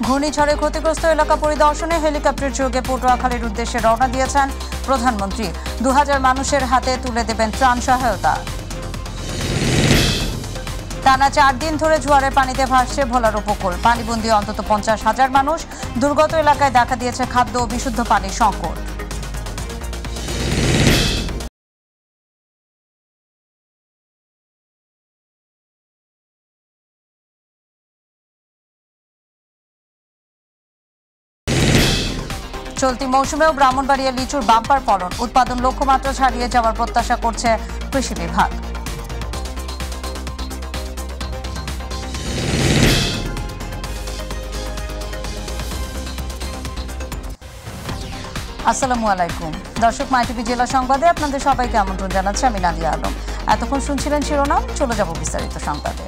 ঘূর্ণিঝড়ে ক্ষতিগ্রস্ত এলাকা পরিদর্শনে হেলিকপ্টার যোগে পটুয়াখালীর উদ্দেশ্যে রওনা দিয়েছেন প্রধানমন্ত্রী। ২০০০ মানুষের হাতে তুলে দেবেন ত্রাণ সহায়তা। টানা ৪ দিন ধরে জোয়ারের পানিতে ভাসছে ভোলার উপকূল। পানিবন্দী অন্তত ৫০,০০০ মানুষ। দুর্গত এলাকায় দেখা দিয়েছে খাদ্য ও বিশুদ্ধ পানির সংকট। চলতি মৌসুমেও ব্রাহ্মণবাড়িয়া লিচুর বাম্পার ফলন। উৎপাদন লক্ষ্যমাত্রা ছাড়িয়ে যাওয়ার প্রত্যাশা করছে কৃষি বিভাগ। আসসালামু আলাইকুম দর্শক, মাইটিভি জেলা সংবাদে আপনাদের সবাইকে আমন্ত্রণ জানাচ্ছি আমি নাদিয়া আলম। এতক্ষণ শুনছিলেন শিরোনাম, চলে যাব বিস্তারিত সংবাদে।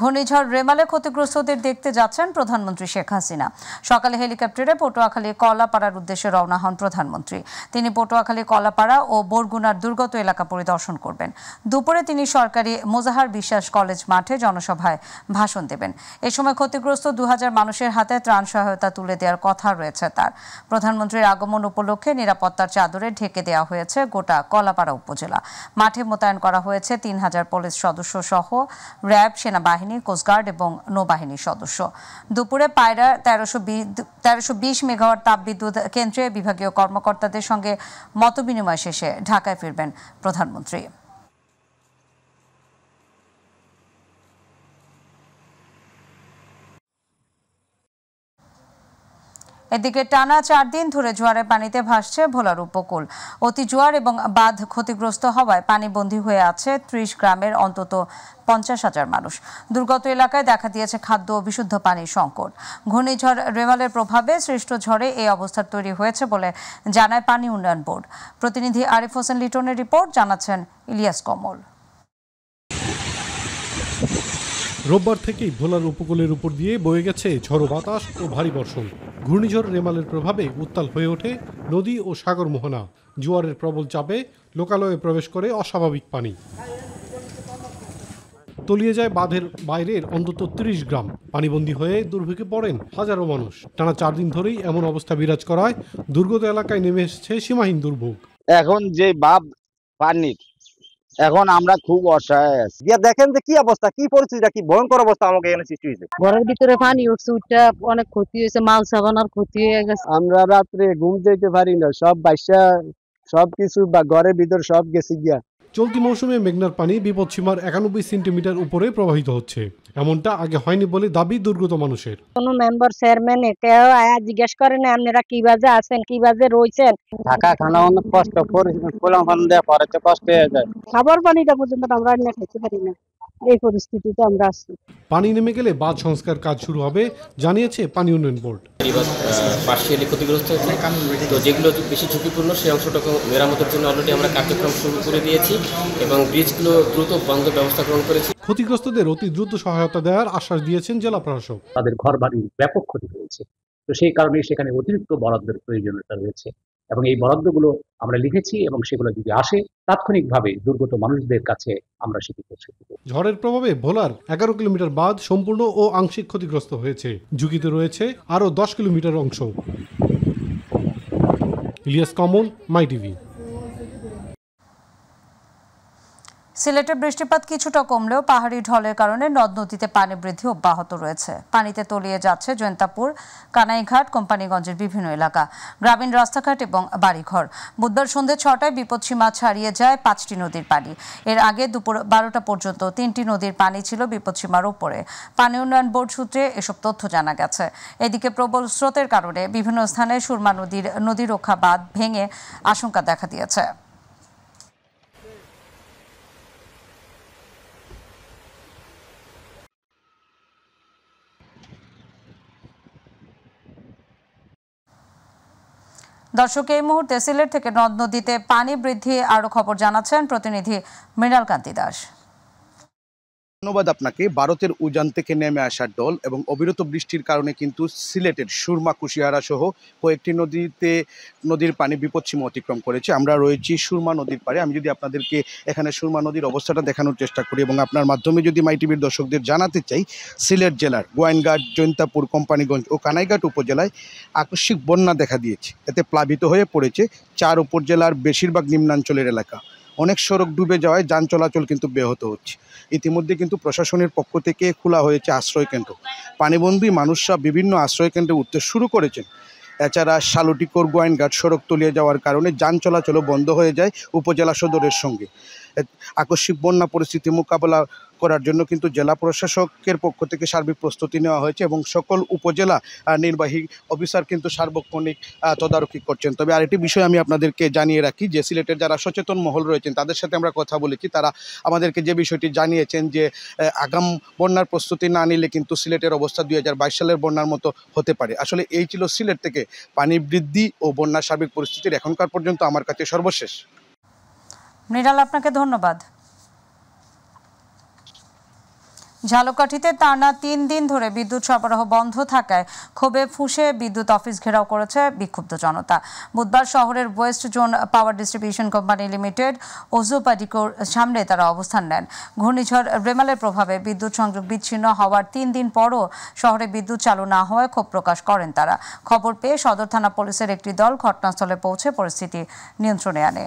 ঘূর্ণিঝড় রেমালে ক্ষতিগ্রস্তদের দেখতে যাচ্ছেন প্রধানমন্ত্রী শেখ হাসিনা। সকালে হেলিকপ্টারে পটুয়াখালী কলাপাড়ার উদ্দেশ্যে রওনা হন প্রধানমন্ত্রী। তিনি পটুয়াখালী কলাপাড়া ও বরগুনার দুর্গত এলাকা পরিদর্শন করবেন। দুপুরে তিনি সরকারি মোজাহার বিশ্বাস কলেজ মাঠে জনসভায় ভাষণ দেবেন। এ সময় ক্ষতিগ্রস্ত ২০০০ মানুষের হাতে ত্রাণ সহায়তা তুলে দেওয়ার কথা রয়েছে তার। প্রধানমন্ত্রীর আগমন উপলক্ষে নিরাপত্তার চাদরে ঢেকে দেওয়া হয়েছে গোটা কলাপাড়া উপজেলা। মাঠে মোতায়েন করা হয়েছে ৩,০০০ পুলিশ সদস্য সহ র্যাব, সেনাবাহিনী, কোস্টগার্ড এবং নৌবাহিনীর সদস্য। দুপুরে পায়রা ১৩২০ মেগাওয়াট তাপবিদ্যুৎ কেন্দ্রে বিভাগীয় কর্মকর্তাদের সঙ্গে মতবিনিময় শেষে ঢাকায় ফিরবেন প্রধানমন্ত্রী। এদিকে টানা ৪ দিন ধরে জোয়ারের পানিতে ভাসছে ভোলার উপকূল। অতি জোয়ার এবং বাঁধ ক্ষতিগ্রস্ত হওয়ায় পানিবন্দী হয়ে আছে ৩০ গ্রামের অন্তত ৫০,০০০ মানুষ। দুর্গত এলাকায় দেখা দিয়েছে খাদ্য ও বিশুদ্ধ পানির সংকট। ঘূর্ণিঝড় রেমালের প্রভাবে সৃষ্ট ঝড়ে এই অবস্থা তৈরি হয়েছে বলে জানায় পানি উন্নয়ন বোর্ড। প্রতিনিধি আরিফ হোসেন লিটনের রিপোর্ট, জানাচ্ছেন ইলিয়াস কমল। রোববার থেকেই ভোলার উপকূলের উপর দিয়ে বয়ে গেছে ঝড়ো বাতাস ও ভারী বর্ষণ। ঘূর্ণিঝড় রেমালের প্রভাবে উত্তাল হয়ে ওঠে নদী ও সাগর মোহনা। জোয়ারের প্রবল চাপে লোকালয়ে প্রবেশ করে অস্বাভাবিক পানি। তলিয়ে যায় বাঁধের বাইরের অন্তত ৩০ গ্রাম। পানিবন্দী হয়ে দুর্ভোগে পড়েন হাজারো মানুষ। টানা ৪ দিন ধরেই এমন অবস্থা বিরাজ করায় দুর্গত এলাকায় নেমে এসেছে সীমাহীন দুর্ভোগ। এখন যে বাপ পানির, এখন আমরা খুব অসহায় আছি। দেখেন যে কি অবস্থা, কি পরিস্থিতিটা, কি ভয়ঙ্কর অবস্থা আমাকে এখানে সৃষ্টি হয়েছে। ঘরের ভিতরে পানি উঠছে, উঠটা অনেক ক্ষতি হয়েছে, মাল সাবানার ক্ষতি হয়ে গেছে। আমরা রাত্রে ঘুম যেতে পারি না, সব বাইসা সবকিছু বা ঘরের ভিতর সব গেছে গিয়া। চলতি মৌসুমে মেঘনার পানি বিপদসীমার ৯১ সেন্টিমিটার উপরে প্রবাহিত হচ্ছে। এমনটা আগে হয়নি বলে দাবি দুর্গত মানুষের। কোন মেম্বার চেয়ারম্যান কেউ আয়া জিজ্ঞেস করে না আপনারা কি বাজে আছেন, কি বাজে রয়েছেন। থাকা খানা অনেক কষ্ট করে, কষ্ট হয়ে যায়। খাবার পানিটা পর্যন্ত আমরা রান্না খেতে পারি না, এই পরিস্থিতিতে আমরা আছি। পানি নেমে গেলে বাঁধ সংস্কার কাজ শুরু হবে, জানিয়েছে পানি উন্নয়ন বোর্ড। পার্শিয়ালি ক্ষতিগ্রস্ত হয়েছে, তো যেগুলো বেশি ঝুঁকিপূর্ণ সেই অংশটাকে মেরামতের জন্য অলরেডি আমরা কার্যক্রম শুরু করে দিয়েছি এবং ব্রিজগুলো দ্রুত বন্ধ ব্যবস্থা গ্রহণ করেছি। ক্ষতিগ্রস্তদের অতি দ্রুত সহায়তা দেওয়ার আশ্বাস দিয়েছেন জেলা প্রশাসক। তাদের ঘর বাড়ির ব্যাপক ক্ষতি হয়েছে, তো সেই কারণে সেখানে অতিরিক্ত বরাদ্দের প্রয়োজনীয়তা রয়েছে এবং এই বরাদ্দগুলো আমরা লিখেছি এবং সেগুলো যদি আসে তাৎক্ষণিকভাবে দুর্গত মানুষদের কাছে আমরা সেটি পৌঁছে দেব। ঝড়ের প্রভাবে ভোলার ১১ কিলোমিটার বাঁধ সম্পূর্ণ ও আংশিক ক্ষতিগ্রস্ত হয়েছে। ঝুঁকিতে রয়েছে আরও ১০ কিলোমিটার অংশ। ইলিয়াস কমল, মাইটিভি। সিলেটে বৃষ্টিপাত কিছুটা কমলেও পাহাড়ি ঢলের কারণে নদ নদীতে পানি বৃদ্ধি অব্যাহত রয়েছে। পানিতে তলিয়ে যাচ্ছে জৈন্তাপুর, কানাইঘাট, কোম্পানিগঞ্জের বিভিন্ন এলাকা, গ্রামীণ রাস্তাঘাট এবং বাড়িঘর। বুধবার সন্ধ্যে ৬টায় বিপদসীমা ছাড়িয়ে যায় ৫টি নদীর পানি। এর আগে দুপুর ১২টা পর্যন্ত ৩টি নদীর পানি ছিল বিপদসীমার উপরে। পানি উন্নয়ন বোর্ড সূত্রে এসব তথ্য জানা গেছে। এদিকে প্রবল স্রোতের কারণে বিভিন্ন স্থানে সুরমা নদীর নদীরক্ষা বাঁধ ভেঙে আশঙ্কা দেখা দিয়েছে। দর্শক, এই মুহূর্তে সিলেট থেকে নদ নদীতে পানি বৃদ্ধি আরও খবর জানাচ্ছেন প্রতিনিধি মৃণাল কান্তি দাস। ধন্যবাদ আপনাকে। ভারতের উজান থেকে নেমে আসা ডল এবং অবিরত বৃষ্টির কারণে কিন্তু সিলেটের সুরমা কুশিয়ারা সহ কয়েকটি নদীর পানি বিপদসীমা অতিক্রম করেছে। আমরা রয়েছি সুরমা নদীর পাড়ে। আমি যদি আপনাদেরকে এখানে সুরমা নদীর অবস্থাটা দেখানোর চেষ্টা করি এবং আপনার মাধ্যমে যদি মাই টিভির দর্শকদের জানাতে চাই, সিলেট জেলার গোয়াইনঘাট, জৈন্তাপুর, কোম্পানীগঞ্জ ও কানাইঘাট উপজেলায় আকস্মিক বন্যা দেখা দিয়েছে। এতে প্লাবিত হয়ে পড়েছে 4 উপজেলার বেশিরভাগ নিম্নাঞ্চলের এলাকা। অনেক সড়ক ডুবে যাওয়ায় যান চলাচল কিন্তু ব্যাহত হচ্ছে। ইতিমধ্যে কিন্তু প্রশাসনের পক্ষ থেকে খোলা হয়েছে আশ্রয়কেন্দ্র। পানিবন্দী মানুষরা বিভিন্ন আশ্রয়কেন্দ্রে উঠতে শুরু করেছেন। এছাড়া শালুটিকোর গোয়াইনঘাট সড়ক তলিয়ে যাওয়ার কারণে যান চলাচলও বন্ধ হয়ে যায় উপজেলা সদরের সঙ্গে। আকস্মিক বন্যা পরিস্থিতি মোকাবেলা করার জন্য কিন্তু জেলা প্রশাসকের পক্ষ থেকে সার্বিক প্রস্তুতি নেওয়া হয়েছে এবং সকল উপজেলা নির্বাহী অফিসার কিন্তু সার্বক্ষণিক তদারকি করছেন। তবে আরেকটি বিষয় আমি আপনাদেরকে জানিয়ে রাখি যে সিলেটের যারা সচেতন মহল রয়েছেন তাদের সাথে আমরা কথা বলেছি। তারা আমাদেরকে যে বিষয়টি জানিয়েছেন যে আগাম বন্যার প্রস্তুতি না নিলে কিন্তু সিলেটের অবস্থা 2022 সালের বন্যার মতো হতে পারে। আসলে এই ছিল সিলেট থেকে পানি বৃদ্ধি ও বন্যার সার্বিক পরিস্থিতির এখনকার পর্যন্ত আমার কাছে সর্বশেষ। মৃণাল, আপনাকে ধন্যবাদ। ঝালকাঠিতে টানা 3 দিন ধরে বিদ্যুৎ সরবরাহ বন্ধ থাকায় ক্ষোভে ফুঁসে বিদ্যুৎ অফিস ঘেরাও করেছে বিক্ষুব্ধ জনতা। বুধবার শহরের West zone power distribution company limited ওজুপাডিকোর সামনে তারা অবস্থান নেন। ঘূর্ণিঝড় রেমালের প্রভাবে বিদ্যুৎ সংযোগ বিচ্ছিন্ন হওয়ার 3 দিন পরও শহরে বিদ্যুৎ চালু না হওয়ায় ক্ষোভ প্রকাশ করেন তারা। খবর পেয়ে সদর থানা পুলিশের একটি দল ঘটনাস্থলে পৌঁছে পরিস্থিতি নিয়ন্ত্রণে আনে।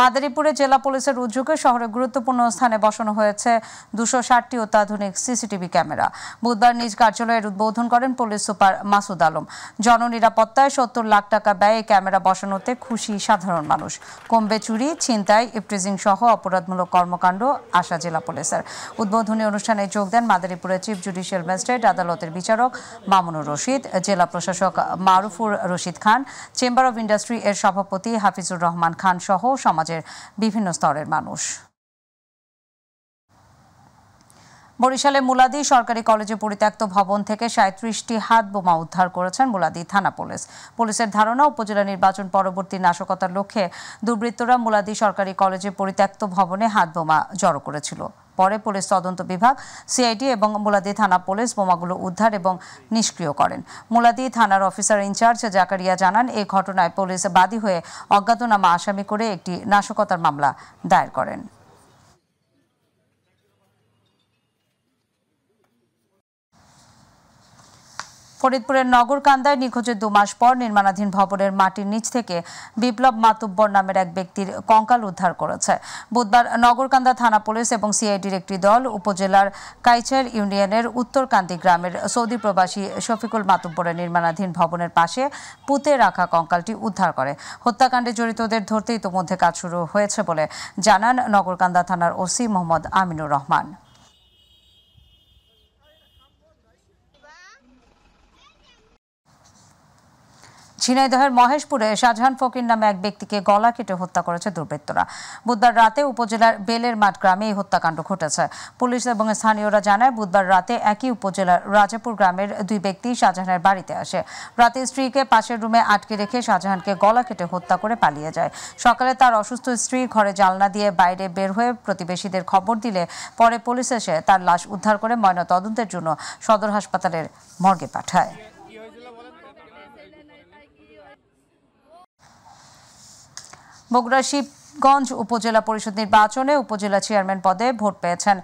মাদারীপুরে জেলা পুলিশের উদ্যোগে শহরের গুরুত্বপূর্ণ স্থানে বসানো হয়েছে 260টি অত্যাধুনিক সিসিটিভি ক্যামেরা। বুধবার নিজ কার্যালয়ের উদ্বোধন করেন পুলিশ সুপার মাসুদ আলম। জননিরাপত্তায় 70 লাখ টাকা ব্যয়ে ক্যামেরা বসানোতে খুশি সাধারণ মানুষ। কমবে চুরি, ছিনতাই, ইপটিজিং সহ অপরাধমূলক কর্মকাণ্ড আশা জেলা পুলিশের। উদ্বোধনী অনুষ্ঠানে যোগ দেন মাদারীপুরের চিফ জুডিশিয়াল ম্যাজিস্ট্রেট আদালতের বিচারক মামুনুর রশিদ, জেলা প্রশাসক Marufur Rashid Khan, chamber of industry এর সভাপতি হাফিজুর রহমান খান সহ সমাজের বিভিন্ন স্তরের মানুষ। বরিশালে মুলাদি সরকারি কলেজে পরিত্যক্ত ভবন থেকে 37টি হাত বোমা উদ্ধার করেছেন মুলাদি থানা পুলিশ। পুলিশের ধারণা, উপজেলা নির্বাচন পরবর্তী নাশকতার লক্ষ্যে দুর্বৃত্তরা মুলাদি সরকারি কলেজে পরিত্যক্ত ভবনে হাত বোমা জড়ো করেছিল। পরে পুলিশ তদন্ত বিভাগ, সিআইডি এবং মুলাদি থানা পুলিশ বোমাগুলো উদ্ধার এবং নিষ্ক্রিয় করেন। মুলাদি থানার অফিসার ইনচার্জ জাকারিয়া জানান, এই ঘটনায় পুলিশ বাদী হয়ে অজ্ঞাতনামা আসামি করে একটি নাশকতার মামলা দায়ের করেন। ফরিদপুরের নগরকান্দায় নিখোঁজের 2 মাস পর নির্মাণাধীন ভবনের মাটির নিচ থেকে বিপ্লব মাতুব্বর নামের এক ব্যক্তির কঙ্কাল উদ্ধার করেছে। বুধবার নগরকান্দা থানা পুলিশ এবং সিআইডির একটি দল উপজেলার কাইচার ইউনিয়নের উত্তরকান্দি গ্রামের সৌদি প্রবাসী শফিকুল মাতুব্বরের নির্মাণাধীন ভবনের পাশে পুঁতে রাখা কঙ্কালটি উদ্ধার করে। হত্যাকাণ্ডে জড়িতদের ধরতে ইতোমধ্যে কাজ শুরু হয়েছে বলে জানান নগরকান্দা থানার ওসি মোহাম্মদ আমিনুর রহমান। ঝিনাইদহের মহেশপুরে শাহজাহান ফকির নামে এক ব্যক্তিকে গলা কেটে হত্যা করেছে দুর্বৃত্তরা। বুধবার রাতে উপজেলার বেলের মাঠ গ্রামে এই হত্যাকাণ্ড ঘটেছে। পুলিশ এবং স্থানীয়রা জানায়, বুধবার রাতে একই উপজেলার রাজাপুর গ্রামের 2 ব্যক্তি শাহজাহানের বাড়িতে আসে। রাতে স্ত্রীকে পাশের রুমে আটকে রেখে শাহজাহানকে গলা কেটে হত্যা করে পালিয়ে যায়। সকালে তার অসুস্থ স্ত্রী ঘরে জানলা দিয়ে বাইরে বের হয়ে প্রতিবেশীদের খবর দিলে পরে পুলিশ এসে তার লাশ উদ্ধার করে ময়নাতদন্তের জন্য সদর হাসপাতালের মর্গে পাঠায়। বগুড়া শিবগঞ্জ উপজেলা পরিষদ নির্বাচনে উপজেলা চেয়ারম্যান পদে ভোট পেয়েছেন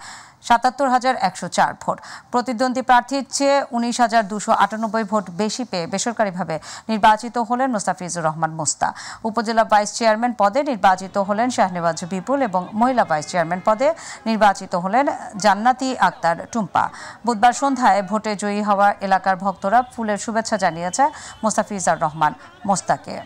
৭৭,১০৪ ভোট। প্রতিদ্বন্দ্বী প্রার্থীর চেয়ে ১৯,২৯৮ ভোট বেশি পেয়ে বেসরকারিভাবে নির্বাচিত হলেন মোস্তাফিজুর রহমান মোস্তা। উপজেলা ভাইস চেয়ারম্যান পদে নির্বাচিত হলেন শাহনেওয়াজ বিপুল এবং মহিলা ভাইস চেয়ারম্যান পদে নির্বাচিত হলেন জান্নাতি আক্তার টুম্পা। বুধবার সন্ধ্যায় ভোটে জয়ী হওয়া এলাকার ভক্তরা ফুলের শুভেচ্ছা জানিয়েছে মোস্তাফিজুর রহমান মোস্তাকে।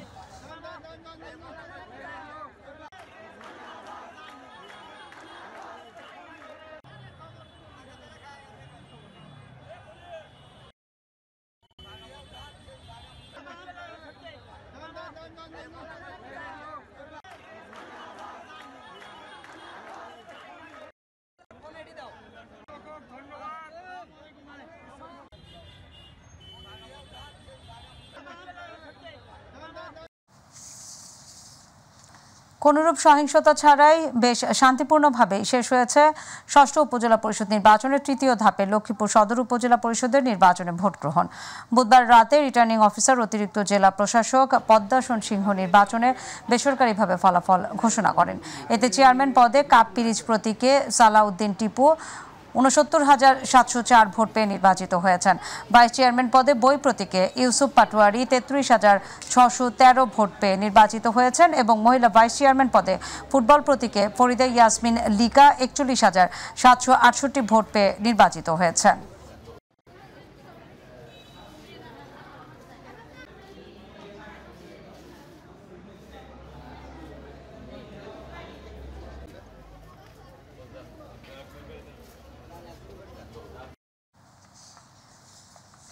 কোনরূপ সহিংসতা ছাড়াই বেশ শান্তিপূর্ণভাবে শেষ হয়েছে ষষ্ঠ উপজেলা পরিষদ নির্বাচনের তৃতীয় ধাপে লক্ষ্মীপুর সদর উপজেলা পরিষদের নির্বাচনে ভোট গ্রহণ। বুধবার রাতে রিটার্নিং অফিসার অতিরিক্ত জেলা প্রশাসক পদ্মাসন সিংহ নির্বাচনে বেসরকারিভাবে ফলাফল ঘোষণা করেন। এতে চেয়ারম্যান পদে কাপ পিরিচ প্রতীকে সালাউদ্দিন টিপু ৬৯,৭০৪ ভোট পেয়ে নির্বাচিত হয়েছেন। ভাইস চেয়ারম্যান পদে বই প্রতীকে ইউসুফ পাটোয়ারি ৩৩,৬১৩ ভোট পেয়ে নির্বাচিত হয়েছেন এবং মহিলা ভাইস চেয়ারম্যান পদে ফুটবল প্রতীকে ফরিদা ইয়াসমিন লিকা ৪১,৭৬৮ ভোট পেয়ে নির্বাচিত হয়েছেন।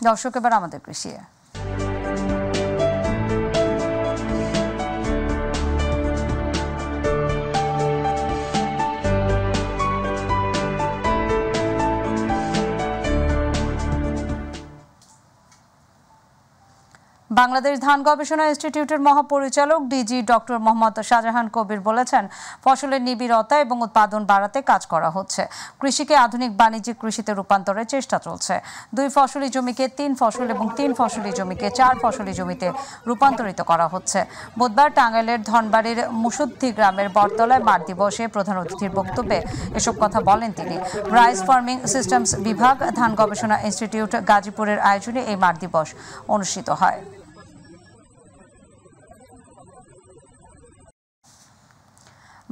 দর্শক, এবার আমাদের কৃষি। বাংলাদেশ ধান গবেষণা ইনস্টিটিউটের মহাপরিচালক ডিজি ডক্টর মোহাম্মদ শাহজাহান কবির বলেছেন, ফসলের নিবিড়তা এবং উৎপাদন বাড়াতে কাজ করা হচ্ছে। কৃষিকে আধুনিক বাণিজ্যিক কৃষিতে রূপান্তরের চেষ্টা চলছে। 2 ফসলি জমিকে 3 ফসল এবং 3 ফসলি জমিকে 4 ফসলি জমিতে রূপান্তরিত করা হচ্ছে। বুধবার টাঙ্গাইলের ধনবাড়ির মুসুদ্ধি গ্রামের বটতলায় মাঠ দিবসে প্রধান অতিথির বক্তব্যে এসব কথা বলেন তিনি। রাইস ফার্মিং সিস্টেমস বিভাগ, ধান গবেষণা ইনস্টিটিউট গাজীপুরের আয়োজনে এই মাঠ দিবস অনুষ্ঠিত হয়।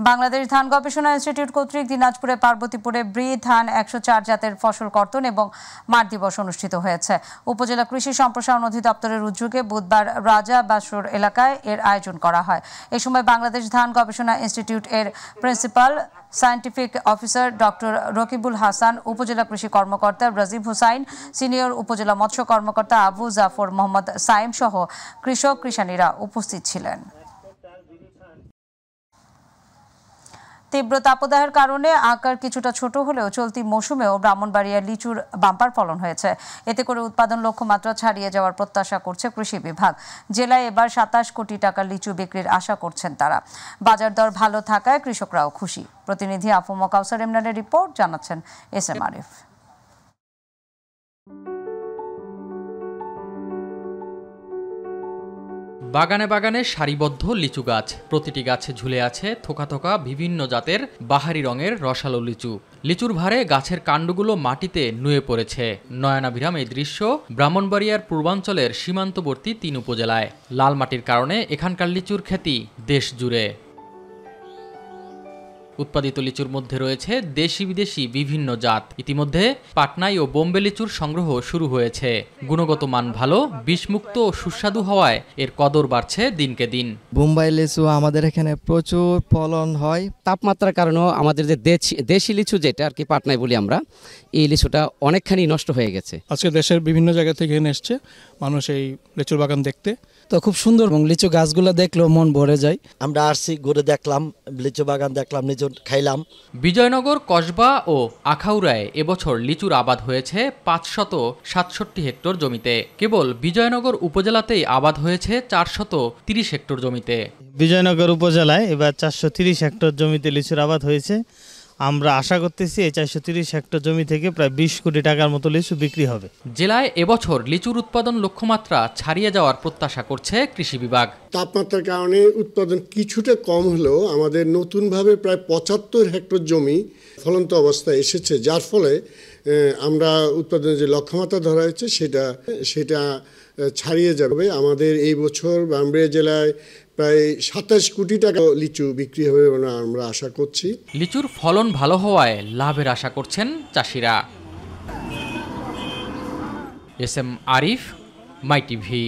বাংলাদেশ ধান গবেষণা ইনস্টিটিউট কর্তৃক দিনাজপুরে পার্বতীপুরে ব্রি ধান 104 জাতের ফসল কর্তন এবং মাঠ দিবস অনুষ্ঠিত হয়েছে। উপজেলা কৃষি সম্প্রসারণ অধিদপ্তরের উদ্যোগে বুধবার রাজা বাসুর এলাকায় এর আয়োজন করা হয়। এ সময় বাংলাদেশ ধান গবেষণা ইনস্টিটিউট এর principal scientific officer doctor Rakibul Hasan, উপজেলা কৃষি কর্মকর্তা রাজিব হুসাইন, সিনিয়র উপজেলা মৎস্য কর্মকর্তা আবু জাফর মোহাম্মদ সাইম সহ কৃষক কৃষানীরা উপস্থিত ছিলেন। তীব্র তাপদাহের কারণে আকার কিছুটা ছোট হলেও চলতি মৌসুমেও ব্রাহ্মণবাড়িয়ার লিচুর বাম্পার ফলন হয়েছে। এতে করে উৎপাদন লক্ষ্যমাত্রা ছাড়িয়ে যাওয়ার প্রত্যাশা করছে কৃষি বিভাগ। জেলায় এবার 27 কোটি টাকার লিচু বিক্রির আশা করছেন তারা। বাজার দর ভালো থাকায় কৃষকরাও খুশি। প্রতিনিধি আফুমা কাউসার ইমরানের রিপোর্ট, জানাচ্ছেন এস এম আরিফ। বাগানে বাগানে সারিবদ্ধ লিচু গাছ, প্রতিটি গাছে ঝুলে আছে থোকা থোকা বিভিন্ন জাতের বাহারি রঙের রসালো লিচু। লিচুর ভারে গাছের কাণ্ডগুলো মাটিতে নুয়ে পড়েছে। নয়নাভিরাম এই দৃশ্য ব্রাহ্মণবাড়িয়ার পূর্বাঞ্চলের সীমান্তবর্তী 3 উপজেলায়। লাল মাটির কারণে এখানকার লিচুর খ্যাতি দেশ জুড়ে। উৎপাদিত লিচুর মধ্যে রয়েছে দেশি বিদেশি বিভিন্ন জাত। ইতিমধ্যে পাটনাই ও বোম্বে লিচুর সংগ্রহ শুরু হয়েছে। গুণগত মান ভালো, বিষমুক্ত ও সুস্বাদু হওয়ায় এর কদর বাড়ছে দিনকে দিন। বোম্বাই লিচু আমাদের এখানে প্রচুর ফলন হয়। তাপমাত্রার কারণেও আমাদের যে দেশি লিচু যেটা আর কি পাটনাই বলি আমরা, এই লিচুটা অনেকখানি নষ্ট হয়ে গেছে। আজকে দেশের বিভিন্ন জায়গা থেকে এসছে মানুষ এই লিচুর বাগান দেখতে। তো খুব সুন্দর এবং লিচু গাছগুলো দেখলেও মন ভরে যায়। আমরা আসছি, ঘুরে দেখলাম, লিচু বাগান দেখলাম, লিচু খাইলাম। বিজয়নগর, কসবা ও আখাউড়ায় এবছর লিচুর আবাদ হয়েছে 567 হেক্টর জমিতে। কেবল বিজয়নগর উপজেলাতেই আবাদ হয়েছে 430 হেক্টর জমিতে। বিজয়নগর উপজেলায় এবার 430 হেক্টর জমিতে লিচুর আবাদ হয়েছে। আমরা আশা করতেছি এই 430 হেক্টর জমি থেকে প্রায় 20 কোটি টাকার মতো লিচু বিক্রি হবে। জেলায় এবছর লিচুর উৎপাদন লক্ষ্যমাত্রা ছাড়িয়ে যাওয়ার প্রত্যাশা করছে কৃষি বিভাগ। তাপমাত্রার কারণে উৎপাদন কিছুটা কম হলেও আমাদের নতুনভাবে প্রায় 75 হেক্টর জমি ফলন্ত অবস্থায় এসেছে, যার ফলে আমরা উৎপাদনের যে লক্ষ্যমাত্রা ধরা হয়েছে সেটা ছাড়িয়ে যাবে। আমাদের এই বছর ব্রাহ্মণবাড়িয়া জেলায় প্রায় 27 কোটি টাকা লিচু বিক্রি হবে বলে আমরা আশা করছি। লিচুর ফলন ভালো হওয়ায় লাভের আশা করছেন চাষিরা। এস এম আরিফ, মাই টিভি।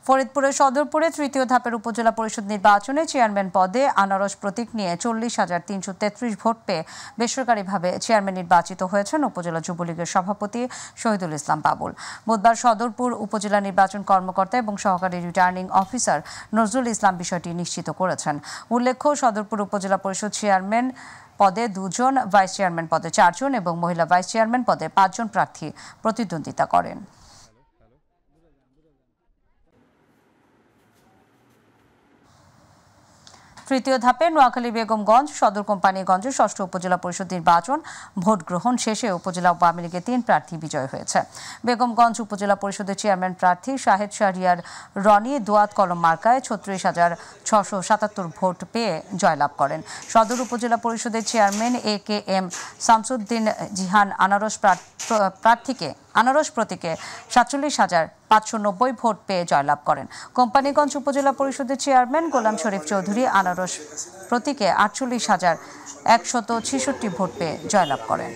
ফরিদপুরের সদরপুরে তৃতীয় ধাপের উপজেলা পরিষদ নির্বাচনে চেয়ারম্যান পদে আনারস প্রতীক নিয়ে 40,333 ভোট পেয়ে বেসরকারিভাবে চেয়ারম্যান নির্বাচিত হয়েছেন উপজেলা যুবলীগের সভাপতি শহীদুল ইসলাম বাবুল। বুধবার সদরপুর উপজেলা নির্বাচন কর্মকর্তা এবং সহকারী রিটার্নিং অফিসার নজরুল ইসলাম বিষয়টি নিশ্চিত করেছেন। উল্লেখ্য, সদরপুর উপজেলা পরিষদ চেয়ারম্যান পদে 2 জন, ভাইস চেয়ারম্যান পদে 4 জন এবং মহিলা ভাইস চেয়ারম্যান পদে 5 জন প্রার্থী প্রতিদ্বন্দ্বিতা করেন। তৃতীয় ধাপে নোয়াখালী বেগমগঞ্জ সদর কোম্পানিগঞ্জে ৬ষ্ঠ উপজেলা পরিষদ নির্বাচন ভোট গ্রহণ শেষে উপজেলা আওয়ামী লীগের ৩ প্রার্থী বিজয় হয়েছে। বেগমগঞ্জ উপজেলা পরিষদের চেয়ারম্যান প্রার্থী শাহেদ শাহরিয়ার রনি দোয়াত কলম মার্কায় ৩৬,৬৭৭ ভোট পেয়ে জয়লাভ করেন। সদর উপজেলা পরিষদের চেয়ারম্যান AKM শামসুদ্দিন জিহান আনারস প্রতীকে ৪৭,৫৯০ ভোট পেয়ে জয়লাভ করেন। কোম্পানিগঞ্জ উপজেলা পরিষদের চেয়ারম্যান গোলাম শরীফ চৌধুরী আনারস প্রতীকে ৪৮,১৬৬ ভোট পেয়ে জয়লাভ করেন।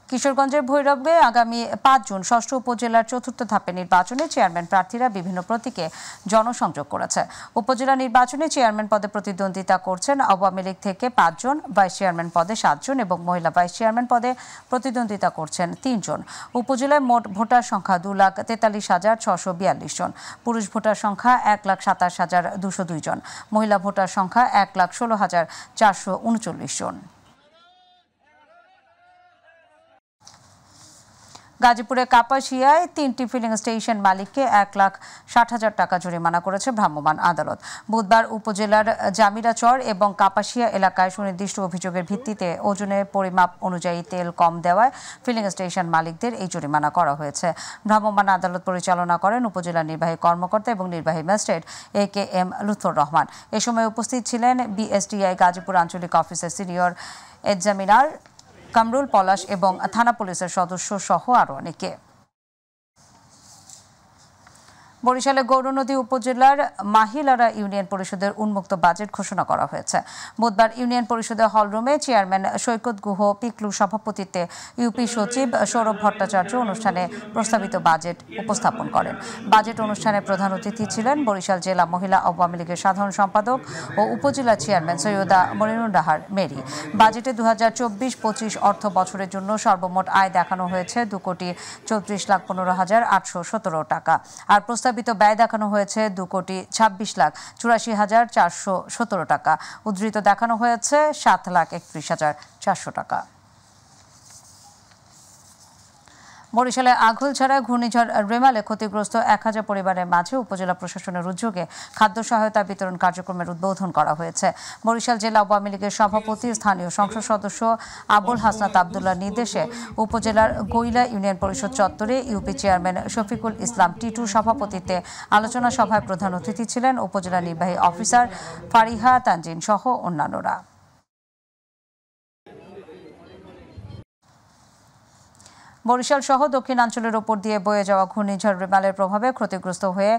কিশোরগঞ্জের ভৈরবে আগামী ৫ জুন ৬ষ্ঠ উপজেলার ৪র্থ ধাপে নির্বাচনে চেয়ারম্যান প্রার্থীরা বিভিন্ন প্রতীকে জনসংযোগ করেছে। উপজেলা নির্বাচনে চেয়ারম্যান পদে প্রতিদ্বন্দ্বিতা করছেন আওয়ামী লীগ থেকে ৫ জন, ভাইস চেয়ারম্যান পদে ৭ জন এবং মহিলা ভাইস চেয়ারম্যান পদে প্রতিদ্বন্দ্বিতা করছেন ৩ জন। উপজেলায় মোট ভোটার সংখ্যা ২,৪৩,৬৪২ জন, পুরুষ ভোটার সংখ্যা ১,২৭,২০২ জন, মহিলা ভোটার সংখ্যা ১,১৬,৪৩৯ জন। গাজীপুরে কাপাসিয়ায় ৩টি ফিলিং স্টেশন মালিককে ১,৬০,০০০ টাকা জরিমানা করেছে ভ্রাম্যমাণ আদালত। বুধবার উপজেলার জামিরাচর এবং কাপাসিয়া এলাকায় সুনির্দিষ্ট অভিযোগের ভিত্তিতে ওজনের পরিমাপ অনুযায়ী তেল কম দেওয়ায় ফিলিং স্টেশন মালিকদের এই জরিমানা করা হয়েছে। ভ্রাম্যমাণ আদালত পরিচালনা করেন উপজেলা নির্বাহী কর্মকর্তা এবং নির্বাহী ম্যাজিস্ট্রেট AKM লুৎফর রহমান। এ সময় উপস্থিত ছিলেন BSTI গাজীপুর আঞ্চলিক অফিসের সিনিয়র এক্সামিনার কামরুল পলাশ এবং থানা পুলিশের সদস্য সহ আরও অনেকে। বরিশালে গৌরনদী উপজেলার মাহিলারা ইউনিয়ন পরিষদের উন্মুক্ত বাজেট ঘোষণা করা হয়েছে। বুধবার ইউনিয়ন পরিষদের হলরুমে চেয়ারম্যান সৈকত গুহ পিকলুর সভাপতিত্বে ইউপি সচিব সৌরভ ভট্টাচার্য অনুষ্ঠানে প্রস্তাবিত বাজেট উপস্থাপন করেন। বাজেট অনুষ্ঠানে প্রধান অতিথি ছিলেন বরিশাল জেলা মহিলা আওয়ামী লীগের সাধারণ সম্পাদক ও উপজেলা চেয়ারম্যান সৈয়দা মনিরুন্নাহার মেরি। বাজেটে ২০২৪-২৫ অর্থ বছরের জন্য সর্বমোট আয় দেখানো হয়েছে ২,34,15,817 টাকা, আর প্রস্তাবিত ব্যয় দেখানো হয়েছে 2,26,84,417 টাকা। উদ্ধৃত দেখানো হয়েছে 7,31,400 টাকা। বরিশালে আঘুলছড়ায় ঘূর্ণিঝড় রেমালে ক্ষতিগ্রস্ত ১,০০০ পরিবারের মাঝে উপজেলা প্রশাসনের উদ্যোগে খাদ্য সহায়তা বিতরণ কার্যক্রমের উদ্বোধন করা হয়েছে। বরিশাল জেলা আওয়ামী লীগের সভাপতি স্থানীয় সংসদ সদস্য আবুল হাসনাত আবদুল্লাহর নির্দেশে উপজেলার গৈলা ইউনিয়ন পরিষদ চত্বরে ইউপি চেয়ারম্যান শফিকুল ইসলাম টিটুর সভাপতিত্বে আলোচনা সভায় প্রধান অতিথি ছিলেন উপজেলা নির্বাহী অফিসার ফারিহা তানজিন সহ অন্যান্যরা। বরিশাল সহ দক্ষিণাঞ্চলের ওপর দিয়ে বয়ে যাওয়া ঘূর্ণিঝড় রেমালের প্রভাবে ক্ষতিগ্রস্ত হয়ে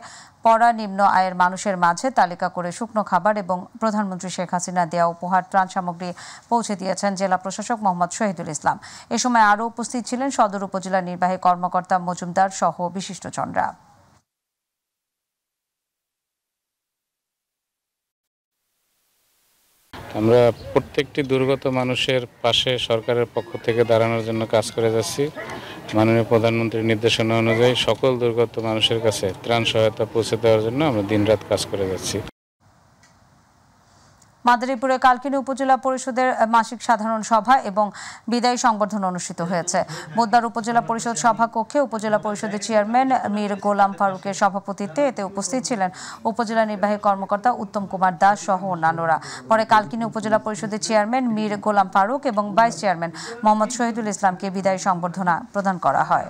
পড়া নিম্ন আয়ের মানুষের মাঝে তালিকা করে শুকনো খাবার এবং প্রধানমন্ত্রী শেখ হাসিনা দেওয়া উপহার ত্রাণ সামগ্রী পৌঁছে দিয়েছেন জেলা প্রশাসক মোহাম্মদ শহীদুল ইসলাম। এ সময় আরও উপস্থিত ছিলেন সদর উপজেলা নির্বাহী কর্মকর্তা মজুমদার সহ বিশিষ্টজনরা। আমরা প্রত্যেকটি দুর্গত মানুষের পাশে সরকারের পক্ষ থেকে দাঁড়ানোর জন্য কাজ করে যাচ্ছি। মাননীয় প্রধানমন্ত্রীর নির্দেশনা অনুযায়ী সকল দুর্গত মানুষের কাছে ত্রাণ সহায়তা পৌঁছে দেওয়ার জন্য আমরা দিনরাত কাজ করে যাচ্ছি। মাদারীপুরে কালকিনি উপজেলা পরিষদের মাসিক সাধারণ সভা এবং বিদায়ী সংবর্ধনা অনুষ্ঠিত হয়েছে। বুধবার উপজেলা পরিষদ সভাকক্ষে উপজেলা পরিষদের চেয়ারম্যান মীর গোলাম ফারুকের সভাপতিত্বে এতে উপস্থিত ছিলেন উপজেলা নির্বাহী কর্মকর্তা উত্তম কুমার দাস সহ অন্যান্যরা। পরে কালকিনি উপজেলা পরিষদের চেয়ারম্যান মীর গোলাম ফারুক এবং ভাইস চেয়ারম্যান মোহাম্মদ শহীদুল ইসলামকে বিদায়ী সংবর্ধনা প্রদান করা হয়।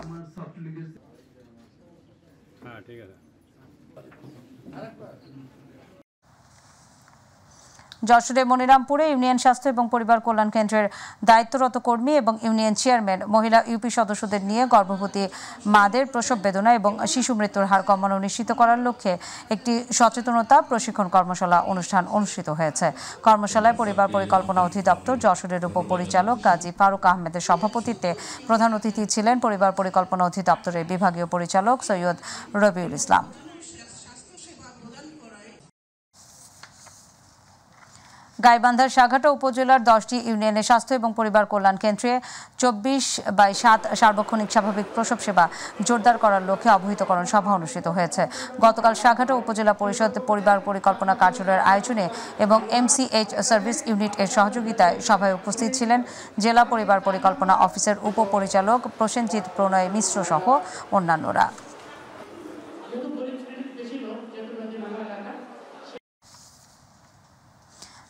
যশোরের মনিরামপুরে ইউনিয়ন স্বাস্থ্য এবং পরিবার কল্যাণ কেন্দ্রের দায়িত্বরত কর্মী এবং ইউনিয়ন চেয়ারম্যান মহিলা ইউপি সদস্যদের নিয়ে গর্ভবতী মাদের প্রসব বেদনা এবং শিশু মৃত্যুর হার কমানো নিশ্চিত করার লক্ষ্যে একটি সচেতনতা প্রশিক্ষণ কর্মশালা অনুষ্ঠান অনুষ্ঠিত হয়েছে। কর্মশালায় পরিবার পরিকল্পনা অধিদপ্তর যশোরের উপপরিচালক কাজী ফারুক আহমেদের সভাপতিত্বে প্রধান অতিথি ছিলেন পরিবার পরিকল্পনা অধিদপ্তরের বিভাগীয় পরিচালক সৈয়দ রবিউল ইসলাম। গাইবান্ধার সাঘাটা উপজেলার 10টি ইউনিয়নের স্বাস্থ্য এবং পরিবার কল্যাণ কেন্দ্রে 24/7 সার্বক্ষণিক স্বাভাবিক প্রসব সেবা জোরদার করার লক্ষ্যে অবহিতকরণ সভা অনুষ্ঠিত হয়েছে। গতকাল সাঘাটা উপজেলা পরিষদ পরিবার পরিকল্পনা কার্যালয়ের আয়োজনে এবং MCH সার্ভিস ইউনিট এর সহযোগিতায় সভায় উপস্থিত ছিলেন জেলা পরিবার পরিকল্পনা অফিসের উপপরিচালক প্রসেনজিৎ প্রণয় মিশ্র সহ অন্যান্যরা।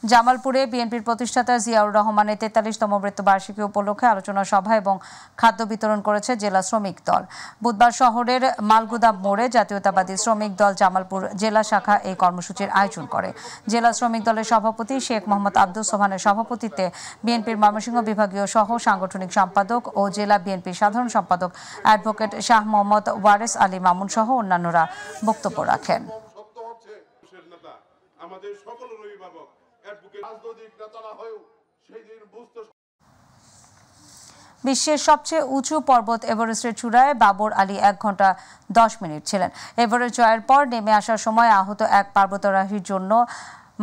জামালপুরে বিএনপির প্রতিষ্ঠাতা জিয়াউর রহমানের ৪৩তম মৃত্যুবার্ষিকী উপলক্ষে আলোচনা সভা এবং খাদ্য বিতরণ করেছে জেলা শ্রমিক দল। বুধবার শহরের মালগুদাম মোড়ে জাতীয়তাবাদী শ্রমিক দল জামালপুর জেলা শাখা এই কর্মসূচির আয়োজন করে। জেলা শ্রমিক দলের সভাপতি শেখ মোহাম্মদ আব্দুল সোবহানের সভাপতিত্বে বিএনপির ময়মনসিংহ বিভাগীয় সহ সাংগঠনিক সম্পাদক ও জেলা বিএনপির সাধারণ সম্পাদক অ্যাডভোকেট শাহ মোহাম্মদ ওয়ারেস আলী মামুন সহ অন্যান্যরা বক্তব্য রাখেন। বিশ্বের সবচেয়ে উঁচু পর্বত এভারেস্টের চূড়ায় বাবর আলী ১ ঘন্টা ১০ মিনিট ছিলেন। এভারেস্ট জয়ের পর নেমে আসার সময় আহত এক পর্বতারোহীর জন্য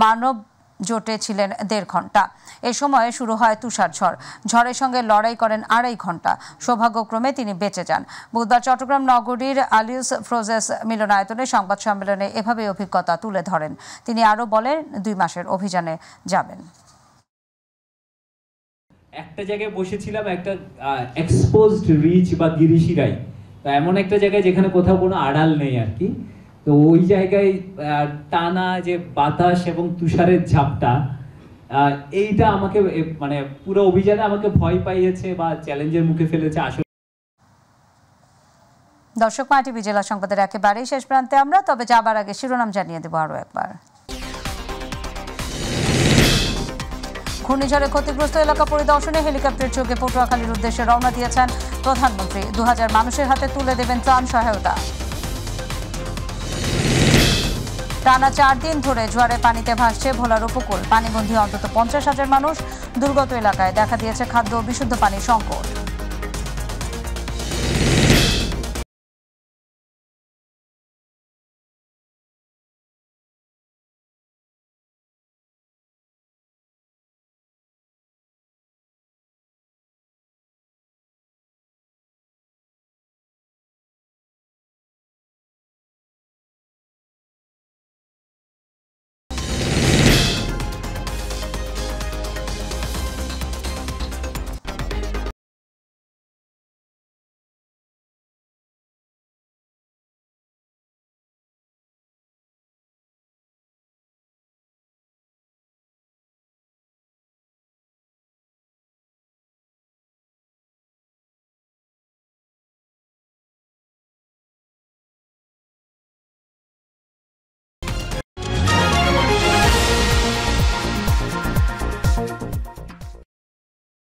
মানব জোটে ছিলেন ১.৫ ঘন্টা। এ সময় শুরু হয় তুষার ঝড়। ঝড়ের সঙ্গে লড়াই করেন ২.৫ ঘন্টা। সৌভাগ্যক্রমে তিনি বেঁচে যান। বুধবার চট্টগ্রাম নগরীর আলিউস ফ্রোজেস মিলনায়তনে সংবাদ সম্মেলনে এভাবে অভিজ্ঞতা তুলে ধরেন। তিনি আরও বলেন ২ মাসের অভিযানে যাবেন। একটা জায়গায় বসেছিলাম, একটা এক্সপোজড রিচ বা গিরিশিরাই, তো এমন একটা জায়গায় যেখানে কোথাও কোনো আড়াল নেই আর কি। তো ওই জায়গায় টানা যে বাতাস এবং তুষারের ঝাপটা, এইটা আমাকে মানে পুরো অভিযানে আমাকে ভয় পাইয়েছে বা চ্যালেঞ্জের মুখে ফেলেছে। আসলে দর্শক, মাইটিভি জেলা সংবাদের একেবারেই শেষ প্রান্তে আমরা, তবে যাবার আগে শিরোনাম জানিয়ে দেব আরও একবার। ঘূর্ণিঝড়ে ক্ষতিগ্রস্ত এলাকা পরিদর্শনে হেলিকপ্টার যোগে পটুয়াখালীর উদ্দেশ্যে রওনা দিয়েছেন প্রধানমন্ত্রী। ২০০০ মানুষের হাতে তুলে দেবেন ত্রাণ সহায়তা। টানা ৪ দিন ধরে জোয়ারে পানিতে ভাসছে ভোলার উপকূল। পানিবন্দী অন্তত ৫০,০০০ মানুষ। দুর্গত এলাকায় দেখা দিয়েছে খাদ্য ও বিশুদ্ধ পানির সংকট।